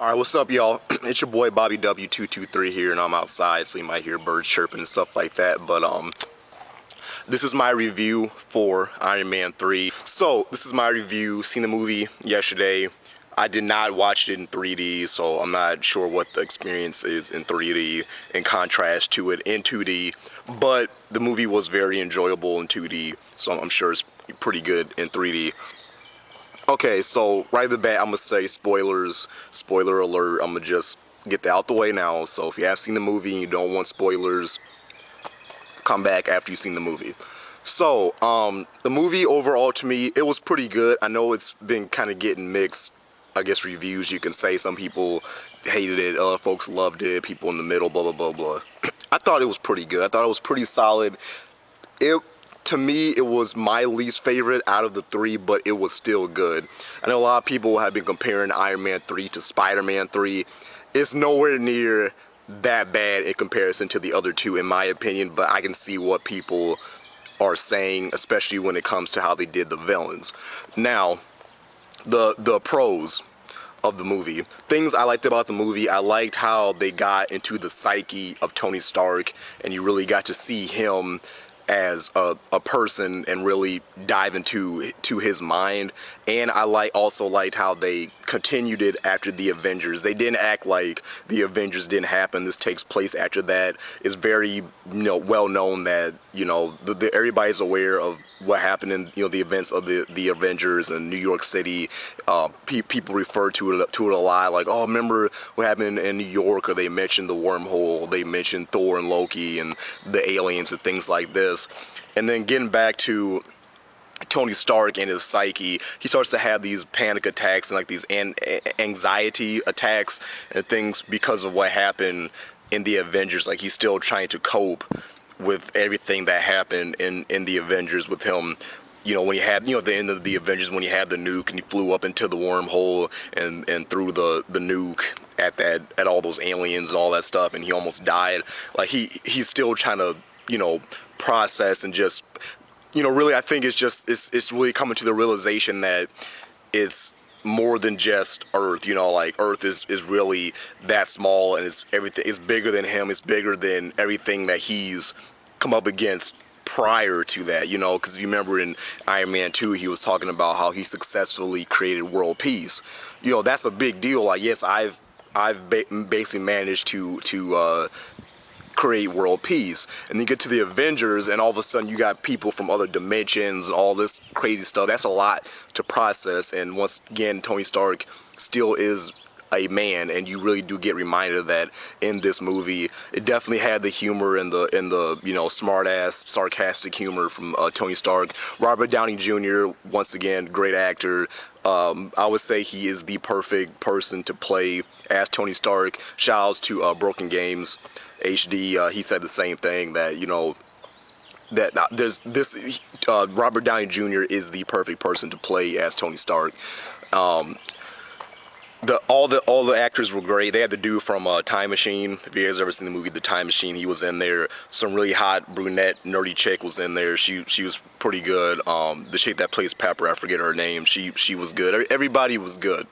Alright, what's up, y'all? It's your boy Bobby W223 here, and I'm outside, so you might hear birds chirping and stuff like that. But this is my review for Iron Man 3. So this is my review. Seen the movie yesterday. I did not watch it in 3D, so I'm not sure what the experience is in 3D in contrast to it in 2D. But the movie was very enjoyable in 2D, so I'm sure it's pretty good in 3D. Okay, so right at the bat, I'm gonna say spoilers, spoiler alert. I'm gonna just get that out the way now. So if you have seen the movie and you don't want spoilers, come back after you've seen the movie. So, the movie overall to me, it was pretty good. I know it's been kind of getting mixed, I guess, reviews, you can say. Some people hated it, other folks loved it, people in the middle, blah, blah, blah, blah. I thought it was pretty good. I thought it was pretty solid. To me, it was my least favorite out of the three, but it was still good. I know a lot of people have been comparing Iron Man 3 to Spider-Man 3. It's nowhere near that bad in comparison to the other two, in my opinion, but I can see what people are saying, especially when it comes to how they did the villains. Now, the pros of the movie. Things I liked about the movie, I liked how they got into the psyche of Tony Stark, and you really got to see him as a person and really dive into his mind. And I also liked how they continued it after the Avengers. They didn't act like the Avengers didn't happen. This takes place after that. It's very well known that everybody's aware of what happened in the events of the Avengers in New York City. People refer to it a lot, like, oh, remember what happened in New York, or they mentioned the wormhole, they mentioned Thor and Loki and the aliens and things like this. And then getting back to Tony Stark and his psyche, he starts to have these panic attacks and like these anxiety attacks and things because of what happened in the Avengers. Like, he's still trying to cope with everything that happened in the Avengers with him. When you had, at the end of the Avengers, when you had the nuke and he flew up into the wormhole and threw the nuke at all those aliens and all that stuff, and he almost died. Like, he's still trying to, process and just, really, I think it's really coming to the realization that it's more than just Earth. Like, Earth is really that small, and it's bigger than him. It's bigger than everything that he's come up against prior to that, because if you remember in Iron Man 2, he was talking about how he successfully created world peace. That's a big deal. Like, yes, I've basically managed to create world peace. And then you get to the Avengers, and all of a sudden you got people from other dimensions and all this crazy stuff. That's a lot to process. And once again, Tony Stark still is a man, and you really do get reminded of that in this movie. It definitely had the humor and the smart ass sarcastic humor from Tony Stark. Robert Downey Jr., once again, great actor. I would say he is the perfect person to play as Tony Stark. Shout outs to Broken Games HD. He said the same thing, that Robert Downey Jr. is the perfect person to play as Tony Stark. All the actors were great. They had the dude from Time Machine. If you guys ever seen the movie The Time Machine, he was in there. Some really hot brunette nerdy chick was in there. She was pretty good. The chick that plays Pepper, I forget her name. She was good. Everybody was good.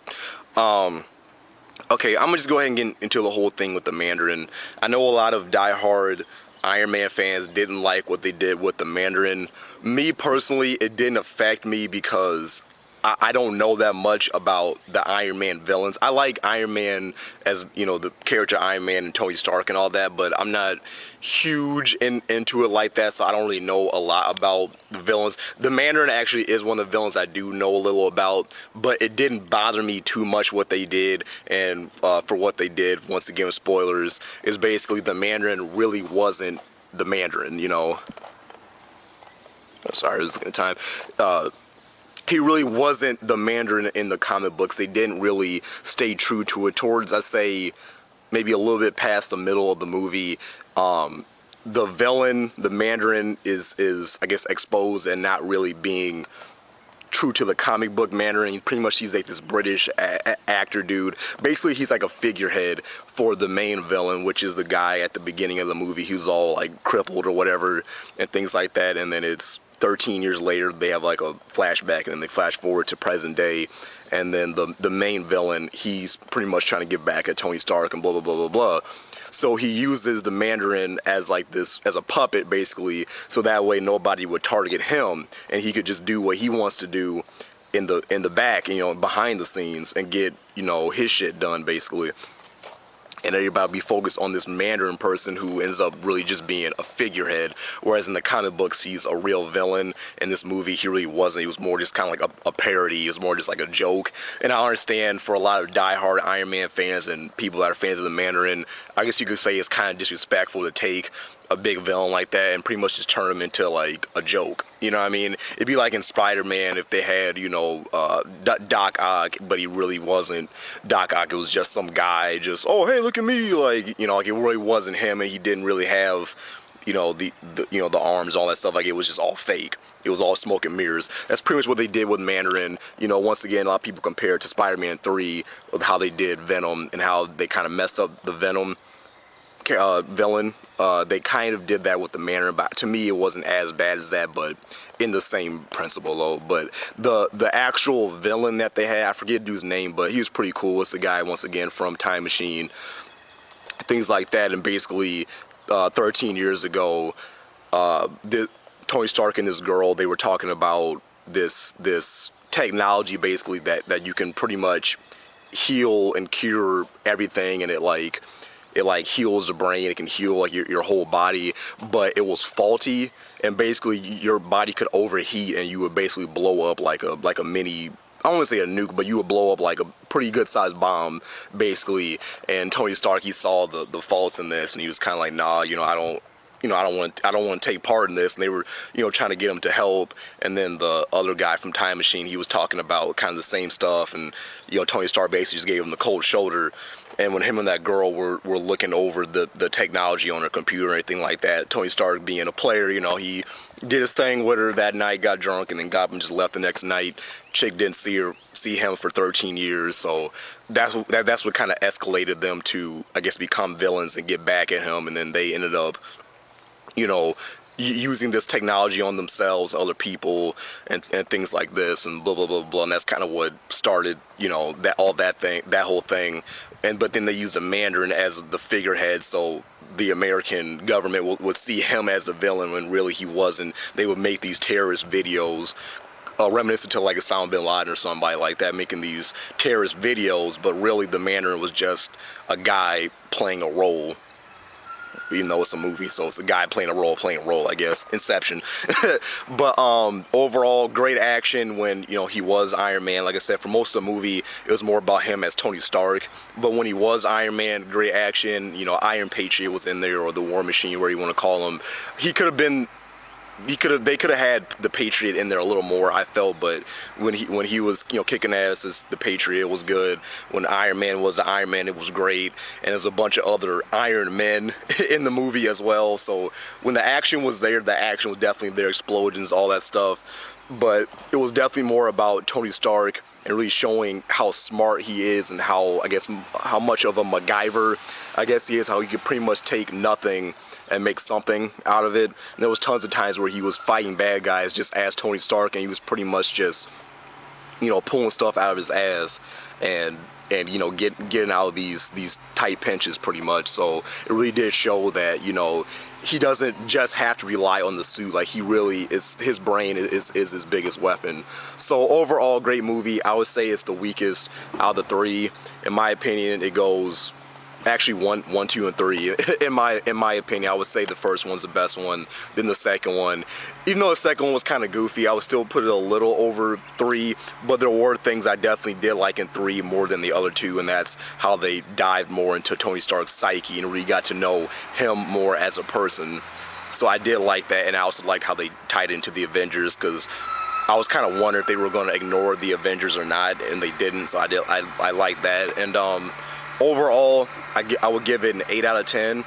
Okay, I'm gonna just go ahead and get into the whole thing with the Mandarin. I know a lot of diehard Iron Man fans didn't like what they did with the Mandarin. Me personally, it didn't affect me because I don't know that much about the Iron Man villains. I like Iron Man as, the character Iron Man and Tony Stark and all that, but I'm not huge into it like that, so I don't really know a lot about the villains. The Mandarin actually is one of the villains I do know a little about, but it didn't bother me too much what they did. And for what they did, once again, spoilers, is basically the Mandarin really wasn't the Mandarin, Sorry, this is good time. He really wasn't the Mandarin in the comic books. They didn't really stay true to it. Towards, I say, maybe a little bit past the middle of the movie, the villain, the Mandarin, is I guess exposed and not really being true to the comic book Mandarin. Pretty much he's like this British actor dude. Basically, he's like a figurehead for the main villain, which is the guy at the beginning of the movie who's all like crippled or whatever and things like that. And then it's 13 years later, they have like a flashback, and then they flash forward to present day, and then the main villain, he's pretty much trying to get back at Tony Stark and blah blah blah blah blah. So he uses the Mandarin as like this, as a puppet basically, so that way nobody would target him, and he could just do what he wants to do in the back, you know, behind the scenes, and get, you know, his shit done basically. And everybody be focused on this Mandarin person who ends up really just being a figurehead, whereas in the comic books he's a real villain. In this movie he really wasn't. He was more just kind of like a parody. He was more just like a joke. And I understand for a lot of diehard Iron Man fans and people that are fans of the Mandarin, I guess you could say it's kind of disrespectful to take a big villain like that and pretty much just turn him into like a joke. You know what I mean? It'd be like in Spider-Man if they had, you know, Doc Ock, but he really wasn't Doc Ock. It was just some guy just, oh, hey, look at me. Like, you know, like it really wasn't him, and he didn't really have, you know, the you know, the arms, all that stuff. Like, it was just all fake. It was all smoke and mirrors. That's pretty much what they did with Mandarin. You know, once again, a lot of people compare it to Spider-Man 3 of how they did Venom and how they kind of messed up the Venom villain. They kind of did that with the Mandarin, but to me it wasn't as bad as that, but in the same principle though. But the actual villain that they had, I forget the dude's name, but he was pretty cool. It's the guy, once again, from Time Machine, things like that. And basically 13 years ago, Tony Stark and this girl, they were talking about this technology basically that you can pretty much heal and cure everything, and it like heals the brain. It can heal like your whole body, but it was faulty, and basically your body could overheat and you would basically blow up like a mini, I don't want to say a nuke, but you would blow up like a pretty good sized bomb basically. And Tony Stark, he saw the faults in this, and he was kind of like, nah, you know, I don't want to take part in this. And they were, you know, trying to get him to help. And then the other guy from Time Machine, he was talking about kind of the same stuff, and, you know, Tony Stark basically just gave him the cold shoulder. And when him and that girl were looking over the technology on her computer and everything like that, Tony Stark, being a player, you know, he did his thing with her that night, got drunk, and then got up and just left the next night. Chick didn't see him for 13 years, so that's what kind of escalated them to, I guess, become villains and get back at him. And then they ended up, you know, using this technology on themselves, other people, and things like this, and blah blah blah blah. And that's kind of what started, you know, that whole thing. But then they used a Mandarin as the figurehead, so the American government would see him as a villain when really he wasn't. They would make these terrorist videos, reminiscent to like Osama bin Laden or somebody like that, making these terrorist videos, but really the Mandarin was just a guy playing a role. Even though it's a movie, so it's a guy playing a role, I guess. Inception. But overall, great action when, you know, he was Iron Man. Like I said, for most of the movie, it was more about him as Tony Stark. But when he was Iron Man, great action. You know, Iron Patriot was in there, or the War Machine, whatever you want to call him. They could have had the Patriot in there a little more, I felt, but when he was, you know, kicking ass as the Patriot, was good. When Iron Man was the Iron Man, it was great. And there's a bunch of other Iron Men in the movie as well. So when the action was there, the action was definitely there, explosions, all that stuff. But it was definitely more about Tony Stark and really showing how smart he is, and how, I guess, how much of a MacGyver, I guess, he is, how he could pretty much take nothing and make something out of it. And there was tons of times where he was fighting bad guys just as Tony Stark, and he was pretty much just, you know, pulling stuff out of his ass and you know, getting out of these tight pinches pretty much. So it really did show that, you know, he doesn't just have to rely on the suit. Like, he really is, his brain is his biggest weapon. So overall, great movie. I would say it's the weakest out of the three. In my opinion, it goes actually one, 2, and 3. In my opinion, I would say the first one's the best one, then the second one. Even though the second one was kind of goofy, I would still put it a little over 3, but there were things I definitely did like in 3 more than the other two, and that's how they dived more into Tony Stark's psyche and really got to know him more as a person. So I did like that, and I also liked how they tied into the Avengers, because I was kind of wondering if they were going to ignore the Avengers or not, and they didn't, so I like that. And overall, I would give it an 8 out of 10.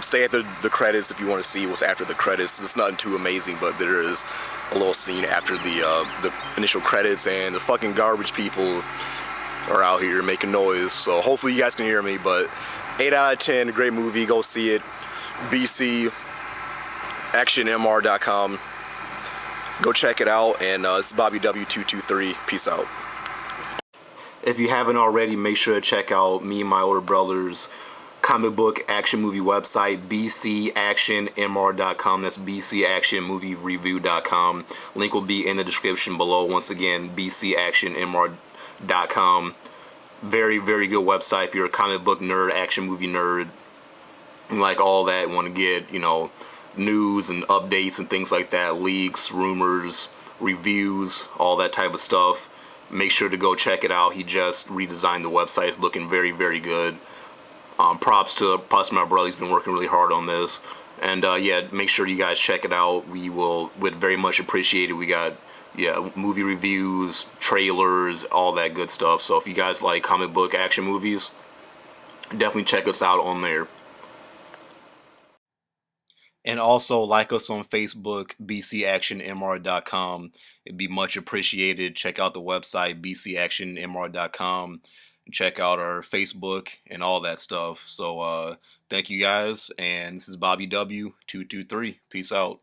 Stay after the credits if you want to see what's after the credits. It's nothing too amazing, but there is a little scene after the initial credits, and the fucking garbage people are out here making noise. So hopefully you guys can hear me, but 8 out of 10, great movie. Go see it. BC, actionmr.com. Go check it out, and this is Bobby W223. Peace out. If you haven't already, make sure to check out me and my older brother's comic book action movie website, bcactionmr.com. That's bcactionmoviereview.com. Link will be in the description below. Once again, bcactionmr.com. Very, very good website if you're a comic book nerd, action movie nerd, like all that. Want to get, you know, news and updates and things like that, leaks, rumors, reviews, all that type of stuff. Make sure to go check it out. He just redesigned the website. It's looking very, very good. Props to my brother. He's been working really hard on this. And yeah, make sure you guys check it out. Would very much appreciate it. We got, yeah, movie reviews, trailers, all that good stuff. So if you guys like comic book action movies, definitely check us out on there. And also like us on Facebook, bcactionmr.com. It'd be much appreciated. Check out the website, bcactionmr.com. Check out our Facebook and all that stuff. So thank you guys. And this is Bobby W223. Peace out.